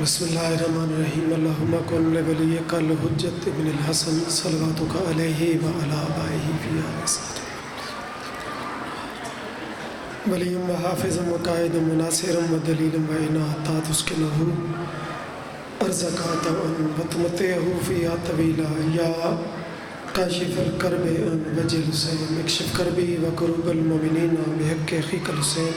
بسم اللہ الرحمن الرحیم اللہم کن لولیک الحجت ابن الحسن صلواتک علیہ وعلی آبائہ فی آل ولی و حافظ و قائد و ناصر و دلیل و عنایت تسکنہ ارزقات و تمتعہ فیہا طویلا یا کاشف الکرب ان وجہ الحسین اکشف کربی و کروب المؤمنین بحق اخیک الحسین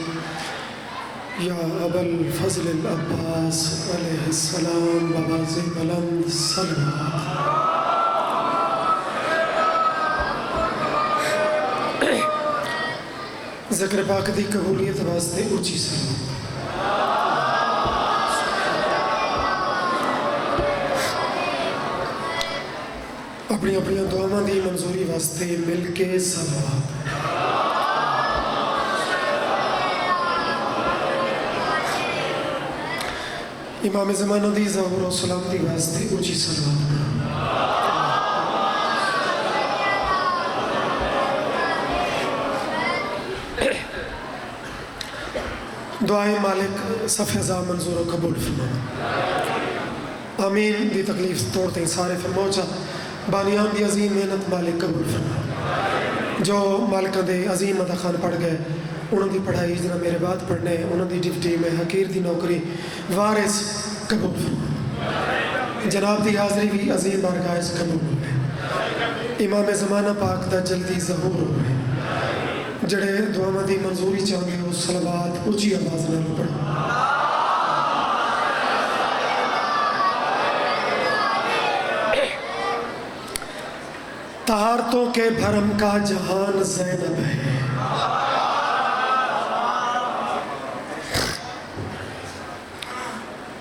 یا ابا الفضل العباس علیہ السلام بواز بلند صلوات. ذکر پاک دی قبولیت واسطے اونچی سلام. اپنی اپنی دعاواں دی منظوری واسطے مل کے صلوات. امام زمانہ دی ظہور و سلامتی واسطے اونچی صلوات. دعائے مالک صفحہ زا منظور و قبول فرما. آمین دی تکلیف توڑتے ہیں سارے فرموچا بانیان دی عظیم محنت مالک قبول فرما. جو مالکہ دے عظیم مدہ خان پڑھ گئے انہوں دی پڑھائی جنہ میرے بعد پڑھنے انہوں دی ڈیوٹی میں حقیر دی نوکری وارث قبول فرما. جناب دی حاضری بھی عظیم بارگاہ سے قبول ہوئے. امام زمانہ پاک دا جلدی ظہور ہوئے. جڑے دعا دی منظوری چاہتے ہو صلوات اونچی آواز نہ پڑھو. طہارتوں کے بھرم کا جہان زینب ہے.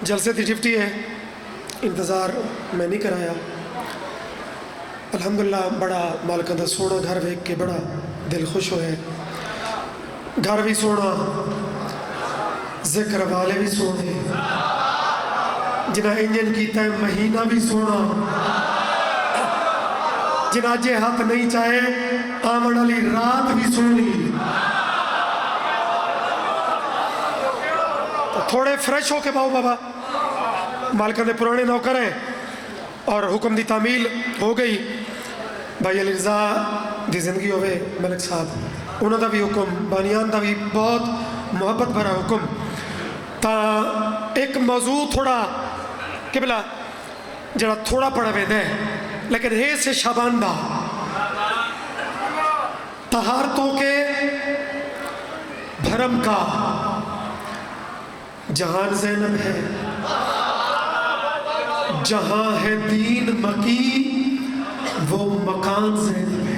جلسے دی ڈیوٹی ہے انتظار میں نہیں کرایا. الحمدللہ بڑا مالکہ دا سونا گھر ویک کے بڑا دل خوش ہوئے. گھر بھی سونا ذکر والے بھی سونے جنہ انجن کیتا ہے مہینہ بھی سونا جنہ جے ہاتھ نہیں چاہے آمن علی رات بھی سونی. تھوڑے فریش ہو کے باؤ بابا مالکہ دے پرانے نوکر ہیں اور حکم دی تعمیل ہو گئی. بھائی علی رضا دی زندگی ہوئے ملک صاحب انہوں دا بھی حکم بانیان دا بھی بہت محبت بھرا حکم تا ایک موضوع تھوڑا قبلہ جڑا تھوڑا پڑھا وے دے لیکن ہے سے شابان دا طہارتوں کے بھرم کا جہان زینب ہے. جہاں ہے دین مکی وہ مکان زینب ہے.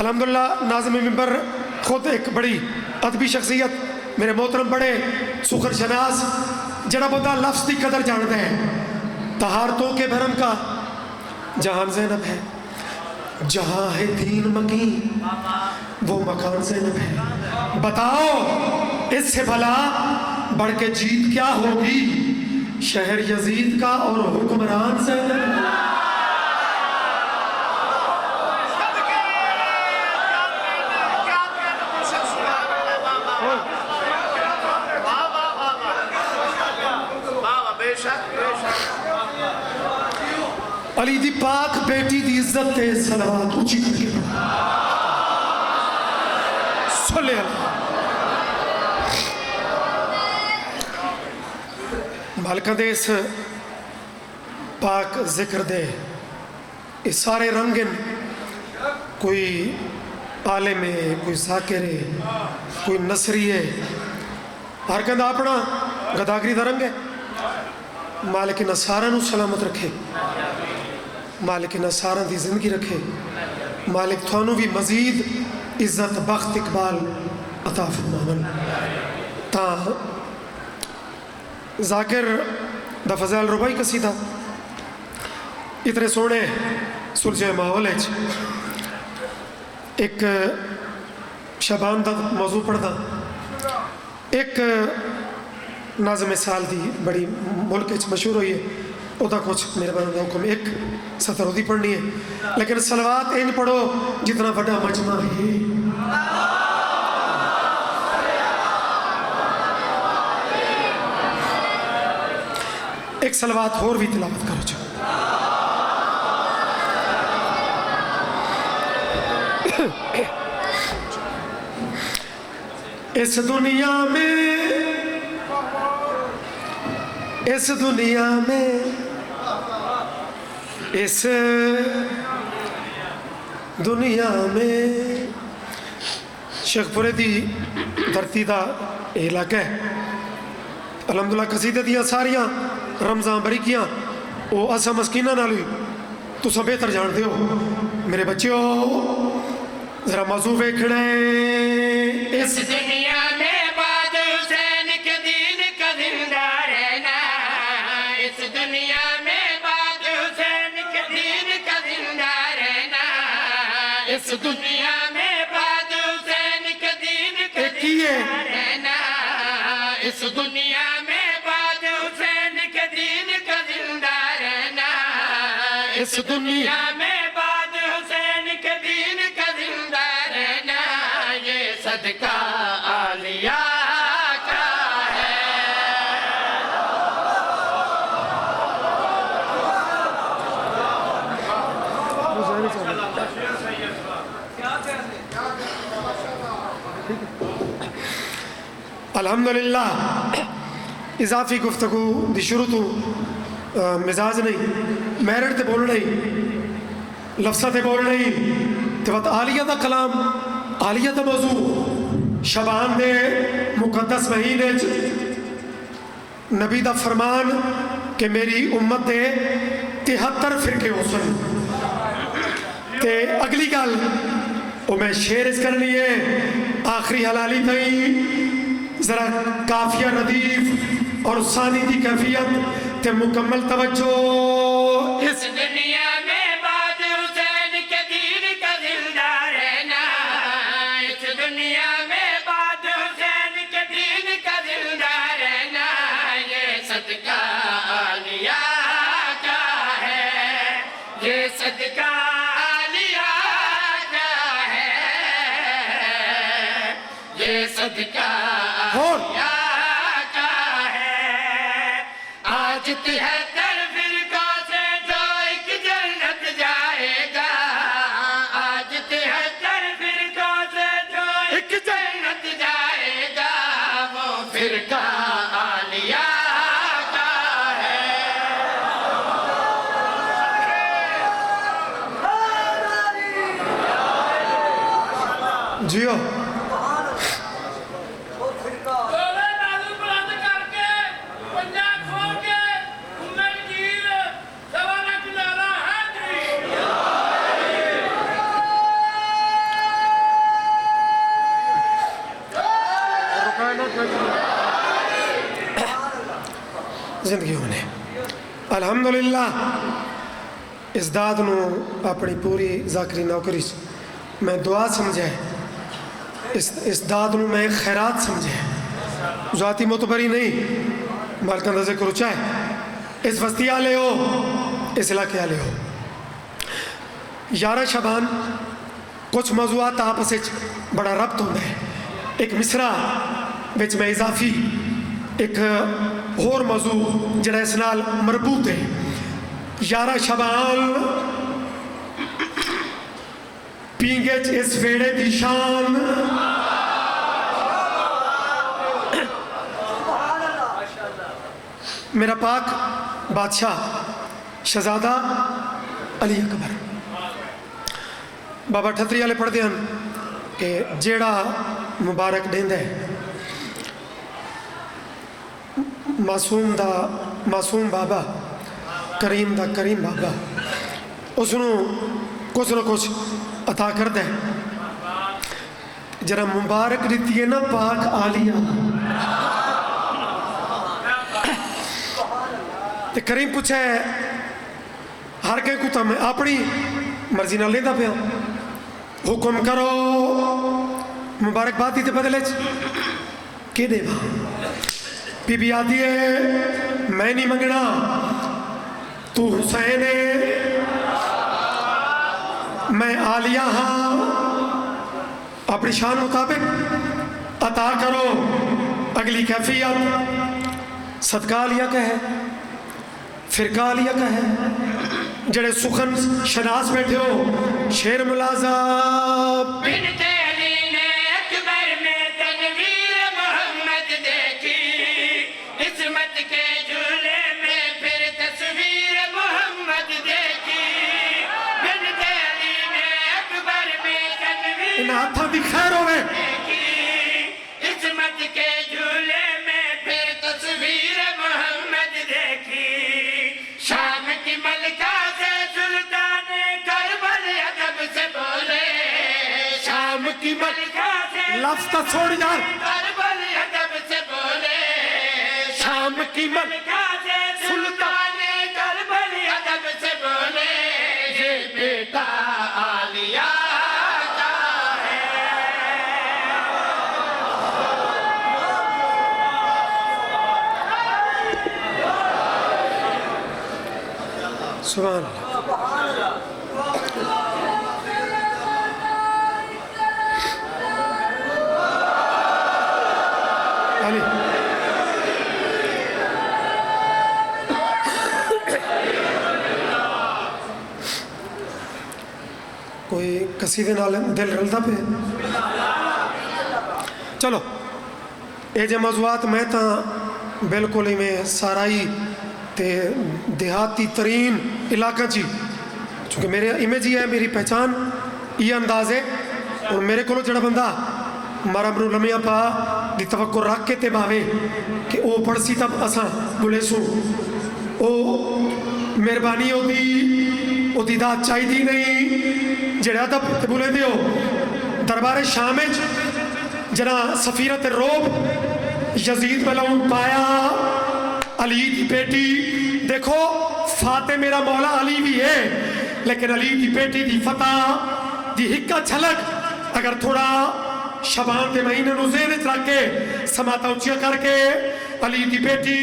الحمدللہ ناظم ممبر خود ایک بڑی ادبی شخصیت میرے محترم بڑے سخر شناس جڑا بندہ لفظ دی قدر جانتے ہیں. طہارتوں کے بھرم کا جہان زینب ہے. جہاں ہے دین مکی وہ مکان زینب ہے. بتاؤ اس سے بھلا بڑھ کے جیت کیا ہوگی شہر یزید کا اور حکمران زینب. علی دی پاک بیٹی دی عزت تے صلوات اونچی کر کے صلی اللہ. مالکہ دے اس پاک ذکر دے اس سارے رنگن کوئی عالم ہے کوئی ذاکر ہے کوئی نصری ہے ہر کندہ اپنا گداگری دا رنگ ہے. مالک نصارہ نو سلامت رکھے. مالک نصارہ دی زندگی رکھے. مالک تھانو بھی مزید عزت بخت اقبال عطا فرماون. تا ذاکر دا فضائل ربائی قصیدہ اتنے سونے سلجھے ماحول ہے. ایک شبان دا موضوع پڑھدا ایک ناظم سال دی بڑی ملک مشہور ہوئی ہے ਉਹਦਾ ਕੁਛ ਮੇਰੇ ਬਣ ਦਾ ਹੁਕਮ ਇੱਕ ਸਤਰ ਉਹਦੀ ਪੜ੍ਹਨੀ ਹੈ لیکن ਸਲਵਾਤ ਇੰਜ ਪੜੋ ਜਿਤਨਾ ਵੱਡਾ ਮਜਮਾ ਹੈ ایک سلوات اور بھی تلاوت کرو جو اس دنیا میں اس دنیا میں اس دنیا میں شیخ پورے دی دھرتی دا علاقہ ہے الحمدللہ قصیدے دیاں ساریاں رمضان بریکیاں وہ اسا مسکینہ نہ لوئی تو سب بہتر جانتے ہو میرے بچیوں ذرا موضوع ویکھنا ہے اس دنیا میں بعد حسین کے دین کا زندہ رہنا اس دنیا میں بعد حسین کے دین کا زندہ رہنا اس دنیا میں بعد حسین کے دین کا زندہ رہنا اس دنیا میں بعد حسین کے دین کا زندہ رہنا اس دنیا میں بعد حسین کے دین کا زندہ رہنا یہ صدقہ عالیہ کا ہے الحمدللہ اضافی گفتگو دی شروع تو مزاج نہیں میرٹ تے بول نہیں لفظہ تے بول نہیں تے وقت عالیہ دا کلام عالیہ دا موضوع شبان دے مقدس مہینے نبی دا فرمان کہ میری امت دے 73 فرقے ہو سن تے اگلی گل وہ میں شعر اس کرنی ہے آخری حلالی تھی ذرا کافیہ ردیف اور ثانی دی کیفیت تے مکمل توجہ اس دنیا میں بعد حسین کے دین کا زندہ رہنا اس دنیا میں بعد حسین کے دین کا زندہ رہنا یہ صدقہ عالیہ کا ہے یہ صدقہ عالیہ کا ہے یہ صدقہ عالیہ کا ہے آج 73 فرقوں سے جو ایک جنت جائے گا آج 73 فرقوں سے جو ایک جنت جائے گا وہ فرقہ عالیہ کا ہے جیو زندگیوں نے الحمدللہ اس داد نو اپنی پوری ذاکری نوکری میں دعا سمجھے اس داد نو میں خیرات سمجھے ذاتی معتبری نہیں مالکان دا ذکر اچھا ہے اس وسطی آلے ہو اس علاقے آلے ہو 11 شبان کچھ موضوعات آپس بڑا ربط ہوتا ہے ایک مصرع بچ میں اضافی ایک اور موضوع جڑا اس نال مربوط ہے 11 شبان پینگج اس ویڑے دی شان میرا پاک بادشاہ شہزادہ علی اکبر بابا ٹھتری والے پڑھ دیں کہ جیڑا مبارک دیندہ ہے معصوم بابا کریم دا کریم بابا اس نو کچھ نہ کچھ عطا کر دے جرا مبارک دیتی ہے نا پاک آلیہ تے کریم پوچھے ہر کے کو تا میں اپنی مرضی نہ لیندہ پیا حکم کرو مبارک بات دیتے بدلے کی دے با بی بی آتی ہے میں نہیں منگنا تو حسین ہے میں عالیہ ہاں، اپنی شان مطابق عطا کرو اگلی کیفیت۔ صدقہ عالیہ کا ہے، فرقہ عالیہ کا ہے، جڑے سخن شناس بیٹھے ہو، شیر ملازہ بنت علی نے اکبر میں تنویر محمد دیکھی، عصمت کے جھولے میں پھر تصویر محمد دیکھی۔ بنت علی نے اکبر میں تنویر ان ہاتھوں دی خیر ہوئے، دیکھی، عصمت کے جھولے میں پھر تصویر محمد دیکھی۔ شام کی ملکہ سے سلطان کربل ادب سے بولے، شام کی ملکہ سے لفظ تا چھوڑ یار، کربل ادب سے بولے، شام کی ملکہ سے سلطان کربل ادب سے بولے، یہ بیٹا عالیہ کا ہے۔ سبحان اللہ۔ علی کوئی قصیدے نال دل رلدا پہ؟ چلو اے جے موضوعات میں تا بالکل ہی میں سارائی تے دیہاتی ترین علاقہ چی، چونکہ میرے امیج ہی ہے، میری پہچان یہ انداز ہے، اور میرے کو جڑا بندہ مارا برو لمحہ پا دی توقع رکھ کے تے باوے کہ او پڑھ سی تب اساں بلے سو او مہربانی او دی داد چاہی دی نہیں جڑا ادب تے بلے دیو۔ دربار شامج جنا سفیرت روب یزید ملعون پایا علی دی بیٹی، دیکھو فاتح میرا مولا علی بھی ہے، لیکن علی دی بیٹی دی فتح دی ہکا جھلک اگر تھوڑا شبان دے مہینے نو زیر رکھ کے سماتا اونچیا کر کے علی دی بیٹی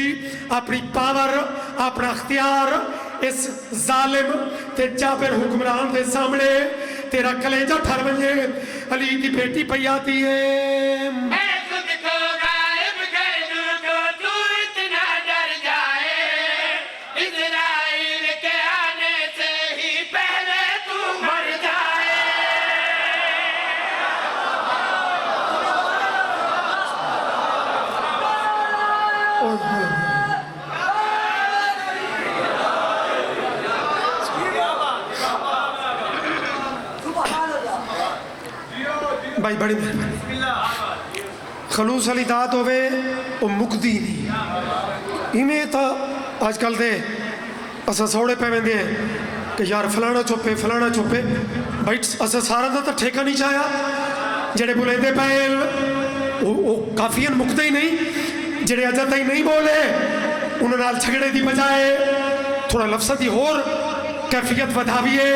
اپنی پاور اپنا اختیار اس ظالم تے جابر حکمران دے سامنے تیرا کلیجہ ٹھر بنجے، علی دی بیٹی پہ آتی ہے۔ میں خود کو غائب کر دوں تو تو اتنا ڈر جائے، اسرائیل کے آنے سے ہی پہلے تو مر جائے۔ بھائی بڑی مہربانی، خلوص علی داد ہوئے او مکدی نہیں، ہمیں تا آج کل دے اسا سوڑے پہ میں دے کہ یار فلانا چوپے فلانا چوپے، بھائی اسا سارا دا تا ٹھیکہ نہیں چاہیا، جڑے بولے دے پہل وہ کافین مکدے ہی نہیں، جڑے اجاتا ہی نہیں بولے انہوں نال چھگڑے دی بجائے تھوڑا لفظہ دی اور کیفیت ودھاویے،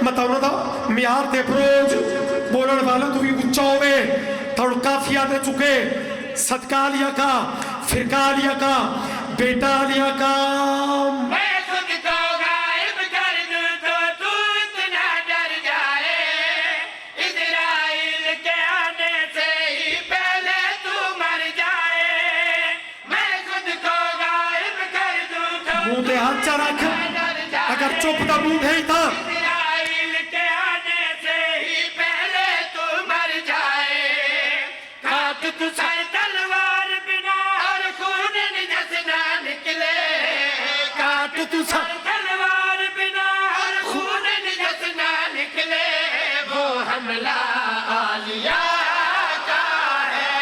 مطا انہوں دا میار دے پروج بولن والا تو بھی اچھا ہوئے تھوڑ کافیہ دے چکے، صدقہ علیہ کا، فرقہ علیہ کا، بیٹا علیہ کا۔ میں خود کو غائب کر دوں تو تو اتنا ڈر جائے، اسرائیل کے آنے سے ہی پہلے تو مر جائے۔ میں خود کو غائب کر دوں تو منہ دے ہاتھ چا رکھ، اگر چپ دا منہ ہے تھا اسرائیل کے آنے سے ہی پہلے تو مر جائے۔ کاٹ تو سر تلوار بنا اور خون نجس نہ نکلے، کاٹ تو سر تلوار بنا اور خون نجس نہ نکلے، وہ حملہ عالیہ کا ہے۔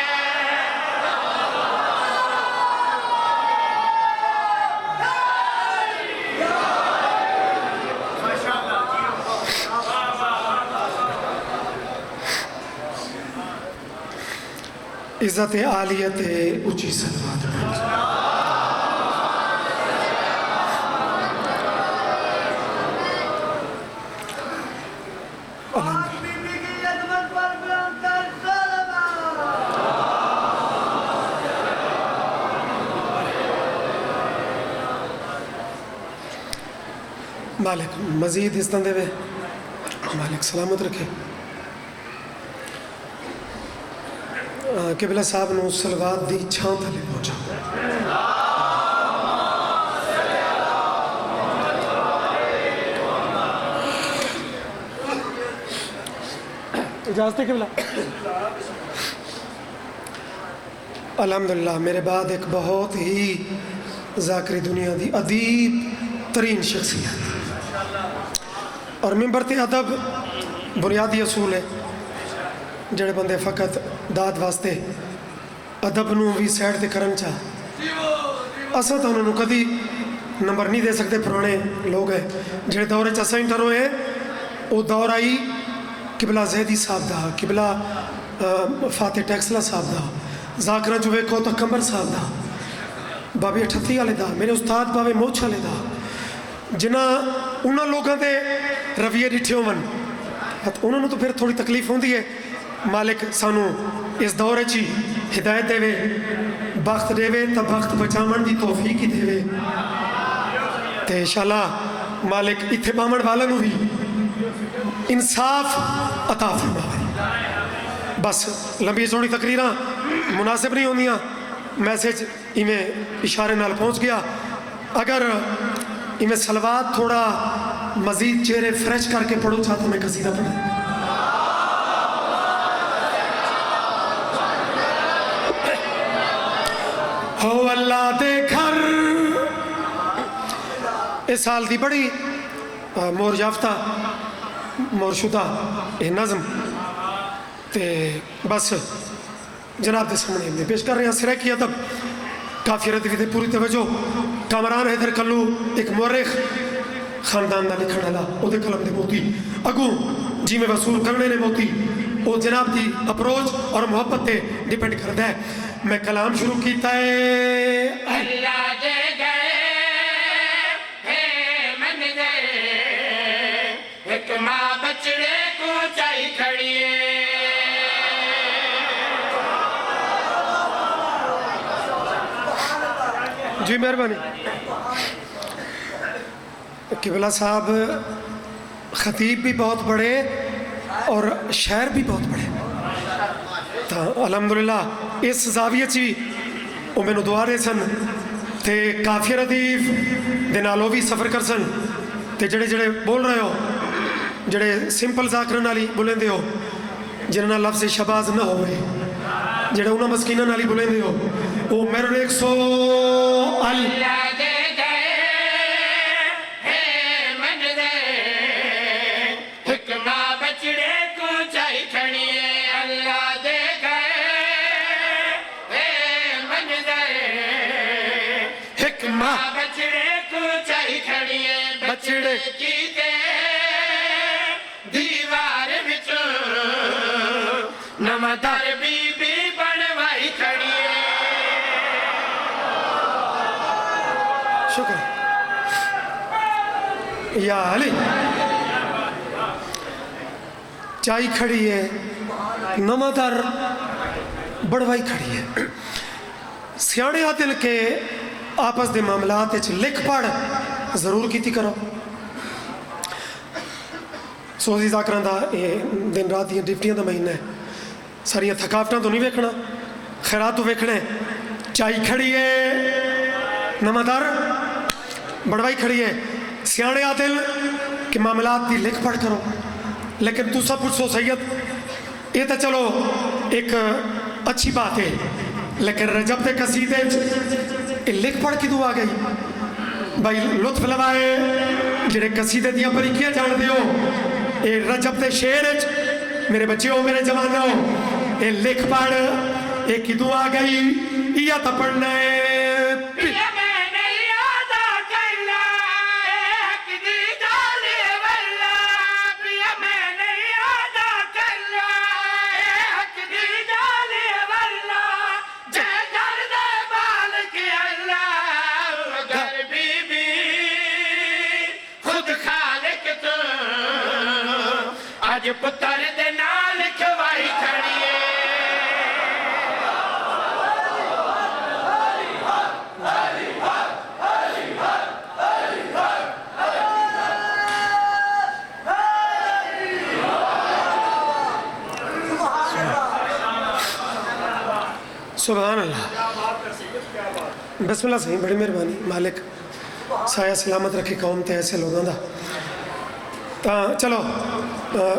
عزت عالیت اچھی سلوات۔ مالک مزید اس دے وے مالک سلامت رکھے قبلہ صاحب نو صلوات دی چھان تھلے پہنچا اجازت ہے قبلہ الحمدللہ میرے بعد ایک بہت ہی ذاکری دنیا دی ادیب ترین شخصیت اور ممبر تے ادب بنیادی اصول ہے جڑے بندے فقط داد واسطے ادب نو بھی سیڈ تے کرن چاہ اساں تو انہوں کدی نمبر نہیں دے سکتے پرانے لوگ ہیں جڑے دورے چاسا انٹرو ہیں وہ دور آئی قبلہ زیدی صاحب دا قبلہ فاتح ٹیکسلہ صاحب دا ذاکرہ جو ویکھو تو کمبر صاحب دا بابی اٹھتی والے دا میرے استاد بابے موچ والے دا جنہ انہاں لوگاں دے رویے ڈٹھے ہون انہوں نے تو پھر تھوڑی تکلیف ہوندی ہے مالک سانو اس دورے چی ہدایت دے وے بخت دے وے تا بخت بچامن دی توفیق ہی دے وے تے انشاءاللہ مالک اتھے بامن والا نو بھی انصاف عطا فرماوے بس لمبی سونی تقریراں مناسب نہیں ہوندیاں میسیج ایمیں اشارے نال پہنچ گیا اگر ایمیں صلوات تھوڑا مزید چہرے فریش کر کے پڑھو چاہتا میں قصیدہ پڑھیں ہو اللہ دے گھر اس سال دی بڑی مور یافتہ مور شدہ نظم تے بس جناب دے سامنے میں پیش کر رہے ہیں سرے کی ادب کافی ردوی دے پوری توجہ کامران حیدر کلو ایک مورخ خاندان دا لکھن والا او دے قلم دے موتی اگوں جی میں وصول کرنے نے موتی او جناب دی اپروچ اور محبت تے ڈیپینڈ کرتا ہے میں کلام شروع کیتا ہے اللہ دے گئے ہے من دے ایک ماں بچڑے کو چاہی کھڑی ہے جی مہربانی قبلہ صاحب خطیب بھی بہت بڑے اور شاعر بھی بہت بڑے تا الحمدللہ اس زاویہ چی وہ میں دعا رہے سن تے کافی ردیف دے نالو بھی سفر کر سن تے جڑے جڑے بول رہے ہو جڑے سمپل ذاکرن والی بولیں دے ہو جنہاں لفظ شباز نہ ہوئے جڑے انہاں مسکینہ نالی بولیں دے ہو وہ میرے ایک سو اللہ دے گئے ہے من دے ایک ماں بچڑے کو چاہی کھڑی ہے اللہ دے گئے ہے من دے ایک ماں بچڑے کو چاہی کھڑی ہے بچڑے کی دے دیوار بچوں نمدار بی بی بنوائی کھڑی ہے شکر یا علی چائی کھڑی ہے نمدار بڑوائی کھڑی ہے سیاڑے عادل کے آپس دے معاملات لکھ پڑھ ضرور کیتی کرو سوزی ذاکران دا دن رات دیا ڈیوٹیاں دا مہینہ ہے ساریاں تھکاوٹاں تو نہیں ویکھنا خیرات تو ویکھنے چائی کھڑی ہے نمدار بڑوائی کھڑی ہے سیاڑے عادل کے معاملات دی لکھ پڑھ کرو لیکن تو سب پوچھو سید یہ تو چلو ایک اچھی بات ہے لیکن رجب دے قصیدے لکھ پڑھ کی دعا گئی بھائی لطف لوائے جڑے قصیدے دیا بریکیاں جان دیو اے رجب دے شعر میرے بچے ہو میرے جوان ہو اے لکھ پڑھ اے کی دعا گئی یا تا پڑھنا ہے آج پتر دے نال کھوائی کھڑی ہے سبحان اللہ. بسم اللہ صحیح, بڑی مہربانی. مالک سایہ سلامت رکھے قوم تے ایسے لوگوں دا. چلو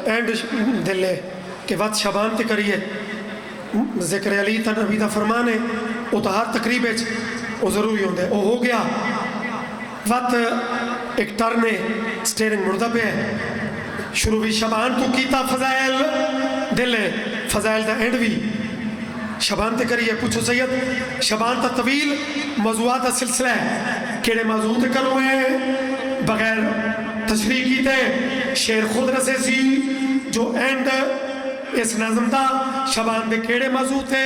اینڈ دل ہے کہ وقت شابان تے کریے. ذکر علی تا نبی دا فرمان ہے, وہ تو ہر تقریب وہ ضروری ہوتا ہے. وہ ہو گیا وقت ایک ٹرن ہے, سٹیرنگ مردہ پہ ہے. شروع بھی شابان تو کیتا فضائل دل ہے, فضائل دا اینڈ بھی شابان تے کریے. پوچھو سید شابان تا طویل موضوعات دا سلسلہ ہے, کیڑے موضوع تے کرو ہیں بغیر تشریح کیتے. شیر خود رسے سی جو اینڈ اس نظم دا شابان دے کیڑے موضوع تے.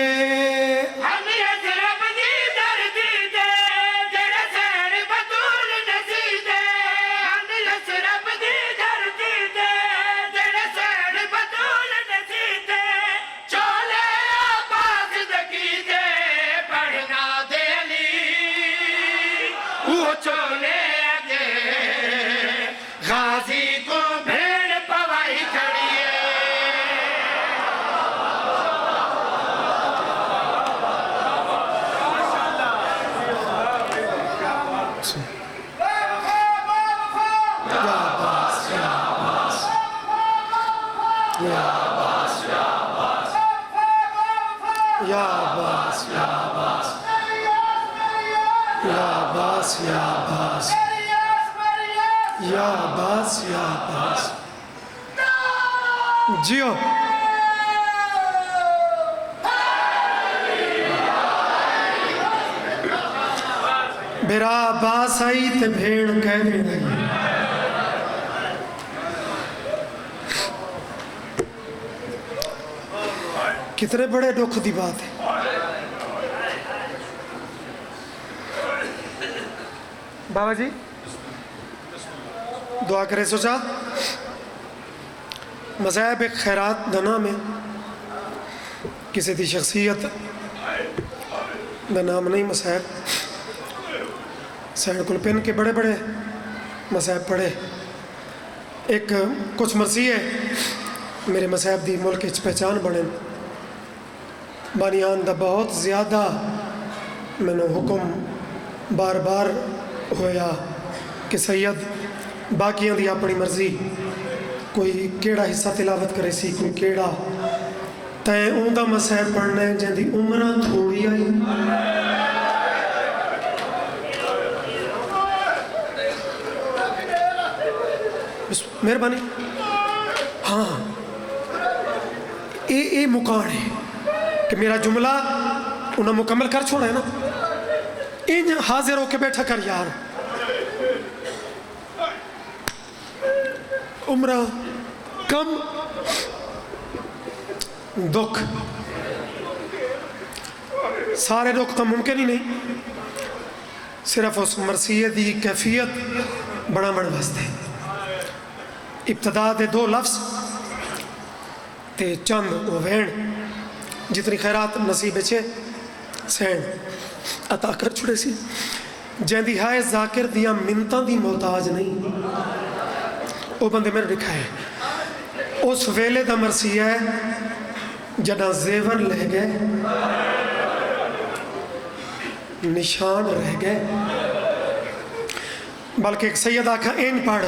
جیو میرا عباس آئی تے بھیڑ کہہ دینا. کتنے بڑے دکھ دی بات ہے. بابا جی دعا کرے سوچا. مذہب ایک خیرات دا نام ہے, کسی دی شخصیت دا نام نہیں. مذہب سینڈ کل پین کے بڑے بڑے مذہب پڑھے. ایک کچھ مرضی ہے میرے مذہب دی ملک اچ پہچان بنے. بانیان دا بہت زیادہ میں نے حکم بار بار ہویا کہ سید باقیاں دی اپنی مرضی, کوئی کیڑا حصہ تلاوت کرے سی, کوئی کیڑا تائیں اون دا مذہب پڑھنا ہے جن دی عمرہ تھوڑی آئی. مہربانی. ہاں اے مکان ہے کہ میرا جملہ انہیں مکمل کر چھوڑا ہے نا. ان حاضر ہو کے بیٹھا کر یار. عمرہ کم دکھ, سارے دکھ تو ممکن ہی نہیں. صرف اس مرثیے دی کیفیت بڑا من واسطے ابتدا دے 2 لفظ تے چند وین جتنی خیرات نصیب چھے سین عطا کر چھڑے سی. جن دی ہائے ذاکر دیا منتاں دی محتاج نہیں, وہ بندے میرے دکھائے. اس ویلے دا مرثیہ ہے جنا زیور لہ گئے, نشان رہ گئے. بلکہ ایک سید آکھا این پڑھ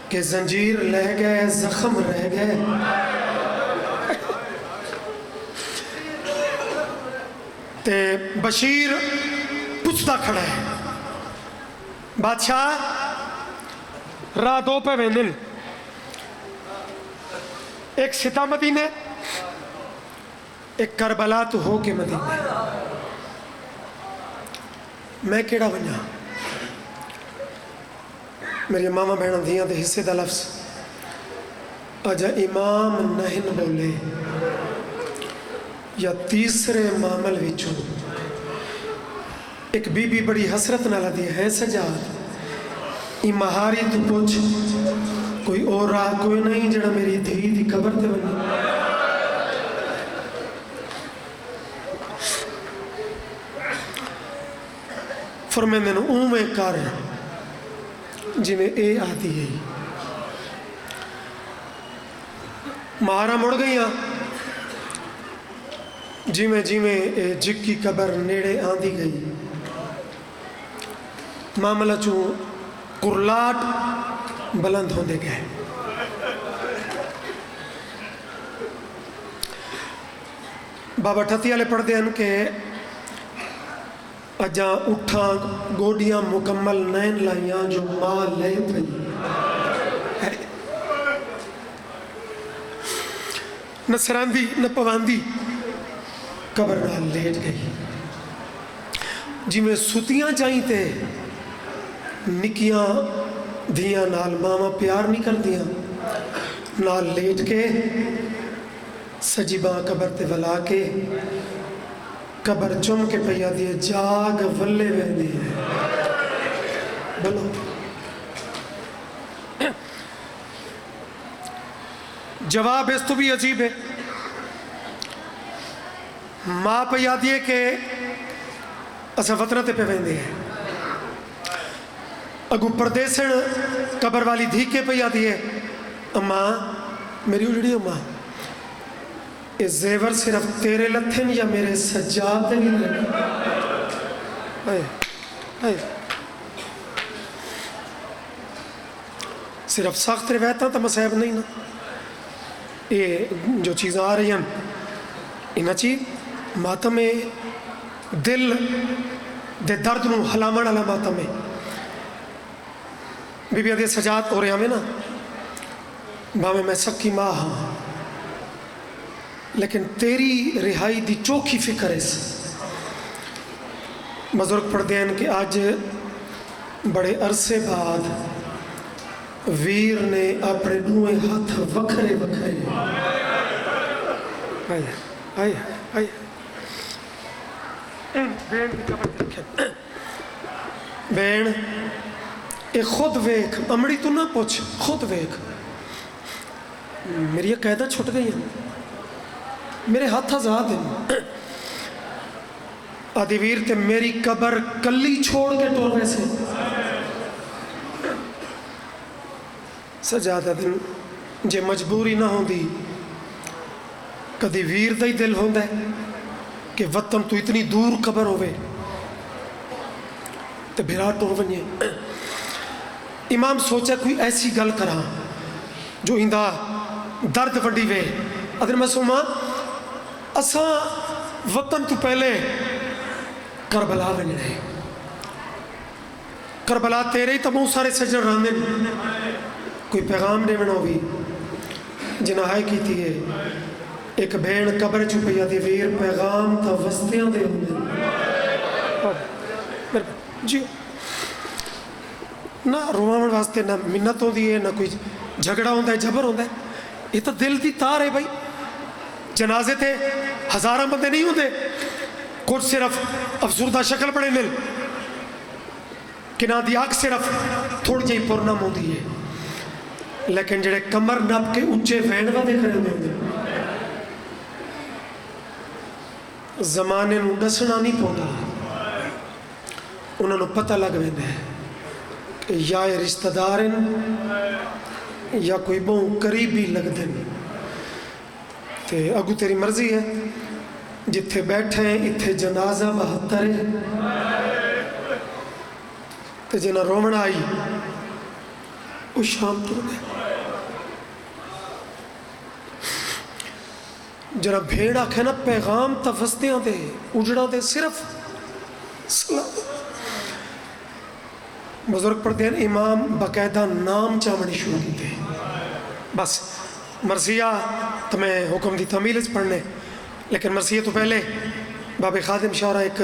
کہ زنجیر لہ گئے, زخم رہ گئے. تے بشیر پچھتا کھڑا ہے, بادشاہ راہ 2 پہ ویندن, ایک ستا مدینے, ایک کربلا تو ہو کے مدینے. میں کیڑا بنیا؟ میری ماما بہنوں دیاں دے حصے دا لفظ اجا امام نہن بولے یا تیسرے معامل وچوں. ایک بی بی بڑی حسرت نہ لدی ہے سجاد مہاری تو پوچھ کوئی اور راہ کوئی نہیں جڑا میری دھی دی قبر تے بنی. فرمیندے نو میں کر جی میں اے آتی ہے. مہارا مڑ گئی جیویں جیویں جکی قبر نیڑے آندی گئی معاملہ چوں کرلاٹ بلند ہوندے گئے. بابا ٹھتی والے پڑھتے ہیں کہ اجاں اٹھاں گوڈیاں مکمل نین لائیاں جو ماں لے پئی نہ سراندی نہ پواندی قبر نال لیٹ گئی. جی میں ستیاں چاہیں تے نکیاں دھیاں نال ماما پیار نہیں کر دیاں نال لیٹ کے سجی باں قبر تے ولا کے قبر چم کے پیا دیے جاگ ولے ویندی ہے. بولو جواب اس تو بھی عجیب ہے. ماں پہ یاد ہے کہ اسا وطنہ تے پہ ویندے ہیں اگو پردیسن قبر والی دھیکے پہ یاد ہے اماں میری اجڑی اماں یہ زیور صرف تیرے لتھن یا میرے سجاد دے بھی صرف سخت روایتاں تو مسائب نہیں نا. یہ جو چیزیں آ رہی ہیں انہاں چیز ماتم دل دے درد نو ہلامن والا ماتم ہے. بی بی آدھی سجاد ہو رہے ہمیں نا باویں میں سکی ماں ہاں لیکن تیری رہائی دی چوکھی فکر ہے. بزرگ پڑھتے ہیں کہ آج بڑے عرصے بعد ویر نے اپنے دوئے ہاتھ وکھرے وکھرے آئے آئے بین اے خود ویک امڑی تو نہ پوچھ خود ویک میری یہ قیدہ چھٹ گئی ہیں میرے ہاتھ آزاد ہیں. آدھی ویر تے میری قبر کلی چھوڑ کے ٹور ویسے سجادہ دن جے مجبوری نہ ہوں دی کدی ویر دا ہی دل ہوں دے کہ وطن تو اتنی دور قبر ہوئے تے بھرا ٹور ونجے. امام سوچا کوئی ایسی گل کرا جو اندہ درد وڈی وے. ادھر میں سوما اساں وطن تو پہلے کربلا بن رہے کربلا تیرے ہی تمہوں سارے سجن راندے کوئی پیغام دے بنا بھی جنہ ہائے کی تھی ہے ایک بھین قبر چھپیا دی ویر پیغام تا وستیاں دے ہوندے جی نہ روامن واسطے نہ منت ہوندی ہے نہ کوئی جھگڑا ہوندہ ہے جبر ہوندہ ہے. یہ تو دل دی تار ہے بھائی. جنازے تھے ہزارہ بندے نہیں ہوندے کچھ صرف افسردہ شکل پڑے مل کنہ دی آنکھ صرف تھوڑی جائی پرنم ہوندی ہے لیکن جڑے کمر نب کے اچھے وینڈوا دے کرے ہوندے زمانے نو ڈسنا نہیں پوندا انہوں نے پتہ لگ ویندے ہے کہ یا رشتہ دارن یا کوئی بہت قریبی لگ دیں تے اگو تیری مرضی ہے جتھے بیٹھے ہیں اتھے جنازہ 72 ہے تے جنہ رومن آئی وہ شام تو گئے جنہ بھیڑ آکھے نا پیغام تا وستیاں دے اجڑا دے صرف سلام. بزرگ پڑھتے ہیں امام باقاعدہ نام چامنی شروع کی تھے بس مرثیہ تو میں حکم دی تعمیل پڑھنے لیکن مرثیہ تو پہلے باب خادم شاورہ ایک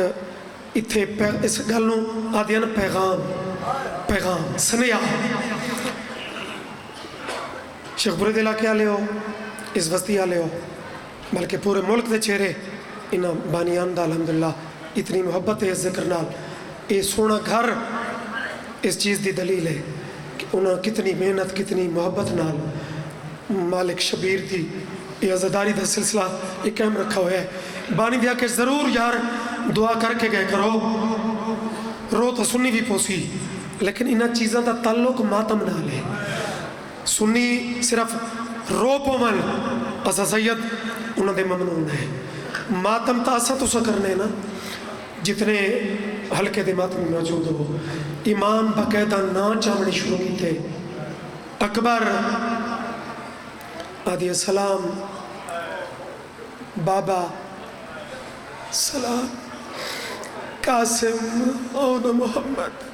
اتھے اس گلوں آدھیاں پیغام سنیا شیخ برے دلہ کے آلے ہو اس وسطی آلے ہو بلکہ پورے ملک دے چہرے انہاں بانیان دا الحمدللہ اتنی محبت ہے اس ذکر نال. اے سونا گھر اس چیز دی دلیل ہے کہ انہاں کتنی محنت کتنی محبت نال مالک شبیر دی یہ عزداری دا سلسلہ ایک قائم رکھا ہوا ہے. بانی دیا کہ ضرور یار دعا کر کے گئے کرو رو تو سنی بھی پوسی لیکن انہاں چیزاں دا تعلق ماتم نال ہے. سنی صرف رو پومن اسا سید انہاں دے ممنون ہے ماتم تاسا تو سا کرنے نا جتنے حلقے دے ماتم میں موجود ہو امام باقاعدہ نا چاہنے شروع کی تھے اکبر آدھی السلام بابا سلام قاسم اون محمد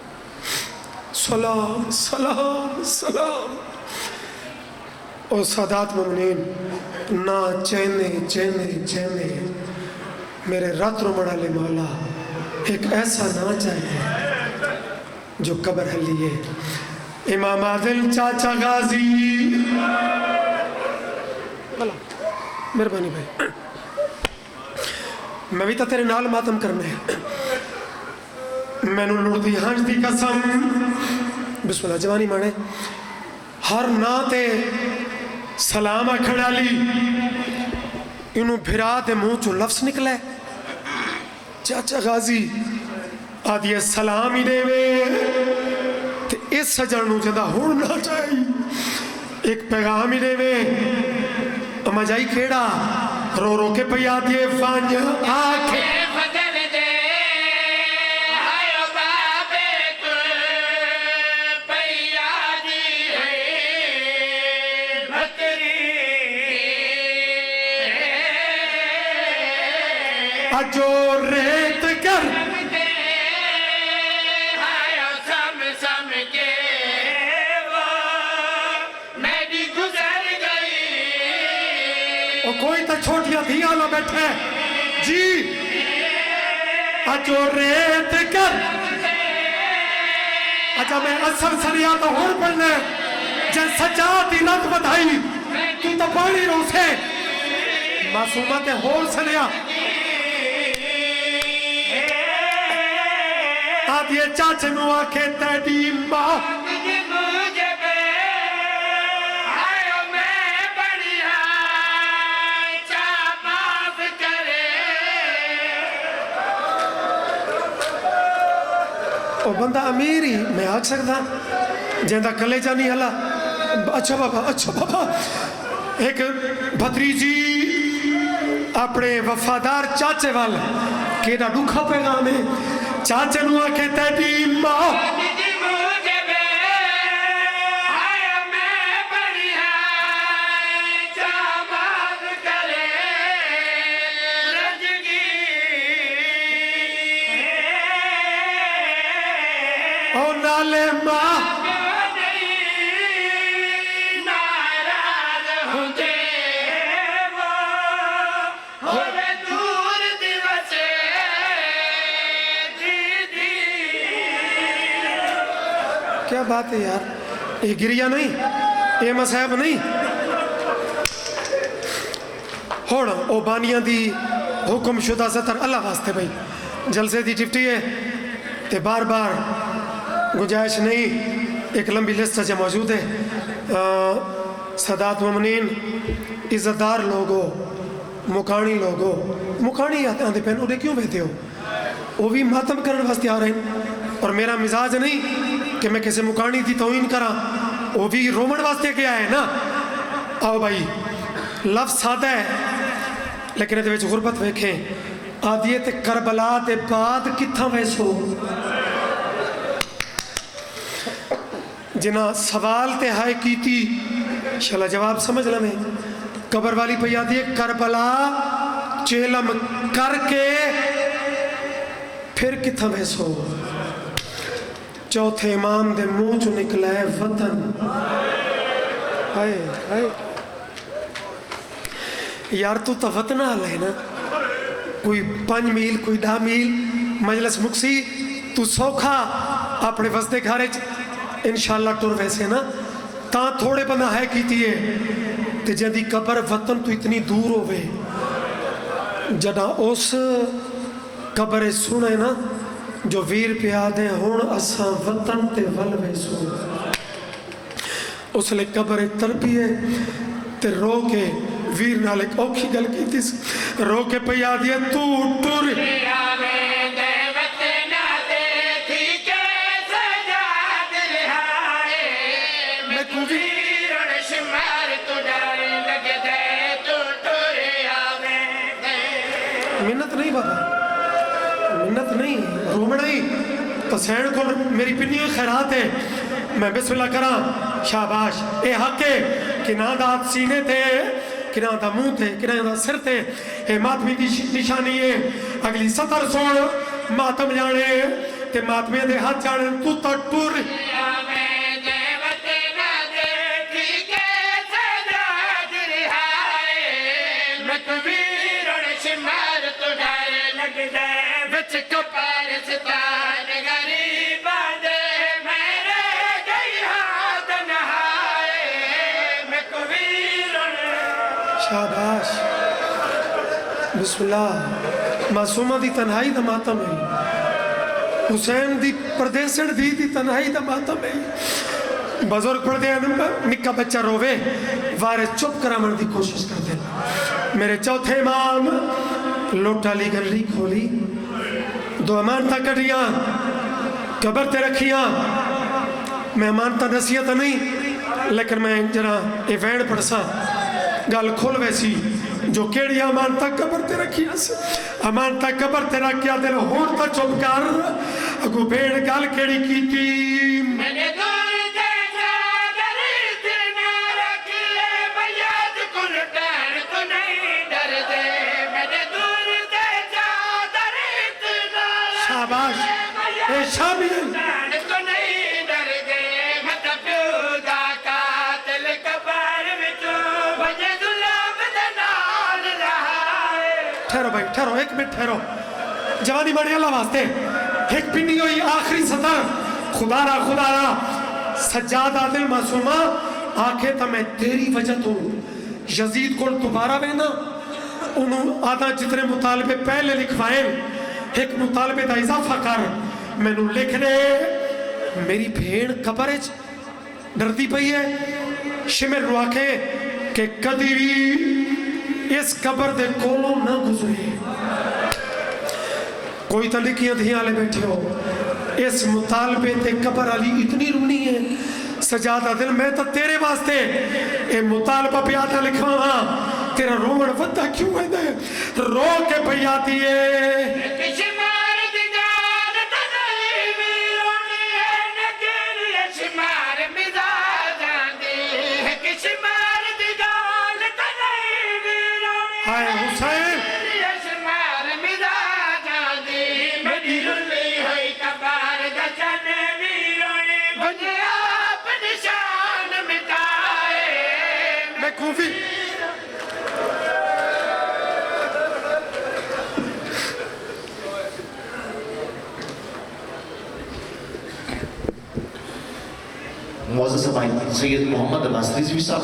سلام سلام سلام اور سادات مومنین نا چینے چینے چینے میرے رات رو مڑا لے مولا ایک ایسا نا چاہیے جو قبر ہے لیے امام عادل چاچا غازی مہربانی بھائی میں بھی تا تیرے نال ماتم کرنے میں نو لڑ دی ہانج دی قسم بسم اللہ جوانی مانے ہر نا تے سلام کھڑا لی انہوں بھرا دے منہ چو لفظ نکلے چاچا غازی آدھی سلام ہی دے وے تے اس سجنوں جدہ ہونا چاہیے ایک پیغام ہی دے وے اما جائی کھیڑا رو رو کے پیا دیے فانیا آنکھیں بدل دے ہائے بابے تو پیا دی ہے بکری اجو ریت کر ہائے سم سم کے وہ میری گزر گئی اور کوئی تا چھوٹیاں دھیاں نہ بیٹھے جی اجو ریت کر اچھا میں اثر سریا تو ہون پڑھنے جن سجاد دی رت بدھائی تو تا پانی رو سے معصومت ہون سنیا آدھے چاچے نو آکھے تیڈی ماں او بندہ امیر ہی میں آگ سکتا جیندہ کلے جانی ہلا اچھا بابا ایک بھتریجی اپنے وفادار چاچے وال کیڑا ڈوکھا پیغام ہے چاچے نو آکھے تیڈی ماں او نالے ماں ناراض ہوتے وہ ہوئے دور دیوسے دیدی کیا بات ہے یار یہ گریہ نہیں یہ مسائب نہیں ہونا او بانیاں دی حکم شدہ ستر اللہ واسطے بھائی جلسے دی ٹپٹی ہے تے بار بار گنجائش نہیں ایک لمبی لسٹ سے موجود ہے سادات مومنین عزتدار لوگو مکانی لوگو مکانی آتے پہن انہیں کیوں بہتے ہو وہ بھی ماتم کرنے واسطے آ رہے ہیں اور میرا مزاج نہیں کہ میں کسی مکانی دی توہین کرا وہ بھی رومن واسطے کیا ہے نا آؤ بھائی لفظ سادہ ہے لیکن ادھے ویچ غربت ویکھیں آدھیت کربلا دے بعد کتھا ویسو جنا سوال تے ہائے کیتی انشاءاللہ جواب سمجھ لیں قبر والی پہ یاد ہے کربلا چیلم کر کے پھر کتھا ویسو چوتھے امام دے منہ جو نکلا ہے وطن ہائے ہائے یار تو تا وطن آل ہے نا کوئی 5 میل کوئی 10 میل مجلس مکسی تو سوکھا اپنے وزدے گھارے انشاءاللہ ٹور ویسے نا تاں تھوڑے بندہ ہے کیتی ہے تے جدی قبر وطن تو اتنی دور ہوئے جڑا اس قبر سنے نا جو ویر پیادے ہون اساں وطن تے ول ویسو اس لئے قبر تربیے تے رو کے ویر نالک اوکھی گل کی تیس رو کے پیادے تو ٹور بابا منت نہیں رومنا ہی حسین کو میری پنی خیرات ہے میں بسم اللہ کراں شاباش اے حق ہے کہ نہ دات سینے تھے کہ نہ دا منہ تھے کہ نہ دا سر تھے اے ماتمی دی نشانی ہے اگلی سطر سوڑ ماتم جانے تے ماتمی دے ہاتھ جانے تو تا ٹور شاباش بسم اللہ معصومہ دی تنہائی دا ماتم ہے حسین دی پردیسڑ دی تنہائی دا ماتم ہے بزرگ پڑھ دے نکا بچہ روے وارے چپ کرامن دی کوشش کر دے میرے چوتھے امام لوٹا لی گلی کھولی دو امانتہ کٹیاں قبر تے رکھیاں میں امانتہ نصیحت نہیں لیکن میں جرا ایوینڈ پڑھسا گل کھول ویسی جو کیڑی امانتہ قبر تے رکھیاں سے امانتہ قبر تے رکھیا دل ہون تا چپ کر اگو بھیڑ گل کیڑی کی تھی میں نے دور دیکھا گریت نہ رکھلے بیاد کل ڈر تو نہیں ڈر دے میں نے دور دیکھا گریت نہ شاباش اے شابیل تو نہیں ڈر دے مطلب پیودا قاتل قبر میں تو بجے ظلم دنال رہا ہے ٹھہرو بھائی ٹھہرو ایک منٹ ٹھہرو جوانی بڑی اللہ واسطے ایک پنی ہوئی آخری سطر خدا را سجاد عادل معصومہ آنکھیں تا میں تیری وجہ تو یزید کو دوبارہ بہنا انہوں آدھا جتنے مطالبے پہلے لکھوائیں ایک مطالبے دا اضافہ کر میں نو لکھ دے میری بھیڑ قبرچ ڈردی پئی ہے شمر رواکھیں کہ کدی بھی اس قبر دے کولوں نہ گزرے کوئی تلقیاں دھیاں لے بیٹھے ہو اس مطالبے تے قبر علی اتنی رونی ہے سجادہ دل میں تا تیرے واسطے اے مطالبہ پہ آتا لکھا ہاں تیرا رومن ودا کیوں ہے دے رو کے پہ آتی ہے ہائے حسین کوفی معزز سماعین سید محمد عباس رضوی صاحب